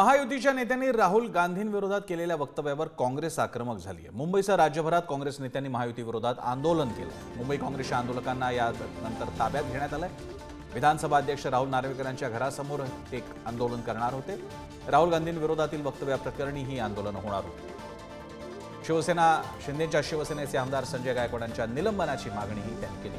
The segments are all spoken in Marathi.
महायुतीच्या नेत्यांनी राहुल गांधींविरोधात केलेल्या वक्तव्यावर काँग्रेस आक्रमक झाली आहे। मुंबईसह राज्यभरात काँग्रेस नेत्यांनी महायुतीविरोधात आंदोलन केलं। मुंबई काँग्रेसच्या आंदोलकांना यानंतर ताब्यात घेण्यात आलंय। विधानसभा अध्यक्ष राहुल नार्वेकर यांच्या घरासमोर एक आंदोलन करणार होते। राहुल गांधींविरोधातील वक्तव्याप्रकरणी ही आंदोलन होणार होती। शिवसेना शिंदेच्या शिवसेनेचे आमदार संजय गायकवाड यांच्या निलंबनाची मागणीही त्यांनी केली।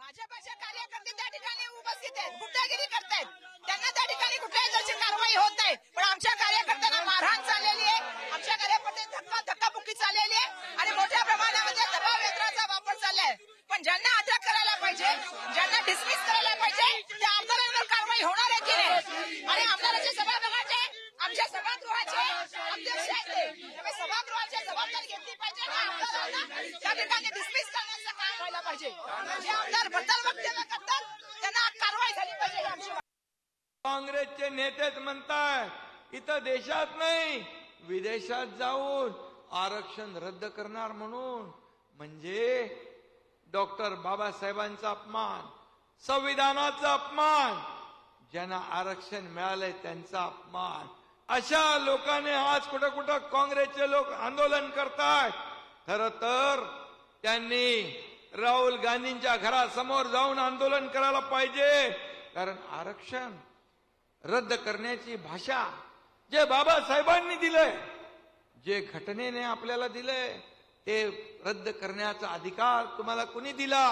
भाजपचे कार्यकर्ते त्या ठिकाणी उपस्थित आहेत, गुंडागिरी करतायत, त्यांना त्या ठिकाणी कुठल्याही प्रकारची कारवाई होत नाही। पण आमच्या कार्यकर्त्यांना मारहाण चाललेली आहे, आमच्या कार्यकर्त्यांना धक्काबुक्की चाललेली आहे आणि मोठ्या प्रमाणामध्ये दबाव यंत्राचा वापर चाललाय। पण ज्यांना अटक करायला पाहिजे, ज्यांना डिसमिस करायला पाहिजे, त्या आमदारांवर कारवाई होणार आहे की नाही? आणि आमदाराच्या सभागृहाचे आमच्या सभागृहाचे अध्यक्ष आहेत ते, त्यामुळे सभागृहाची जबाबदारी घेतली पाहिजे आणि आमदारांना त्या ठिकाणी डिसमिस करण्याचं काम व्हायला पाहिजे। जे आमदार बद्दल वक्तव्य करतात त्यांना कारवाई झाली पाहिजे आमची। काँग्रेसचे नेतेच म्हणताय इथं देशात नाही विदेशात जाऊन आरक्षण रद्द करणार म्हणून, म्हणजे डॉक्टर बाबासाहेबांचा अपमान, संविधानाचा अपमान, ज्यांना आरक्षण मिळालंय त्यांचा अपमान। अशा लोकांनी आज कुठं कुठं काँग्रेसचे लोक आंदोलन करतायत। खरं तर त्यांनी राहुल गांधींच्या घरासमोर जाऊन आंदोलन करायला पाहिजे, कारण आरक्षण रद्द करण्याची भाषा जे बाबासाहेबांनी दिलंय, जे घटनेने आपल्याला दिलंय, ते रद्द करण्याचा अधिकार तुम्हाला कुणी दिला?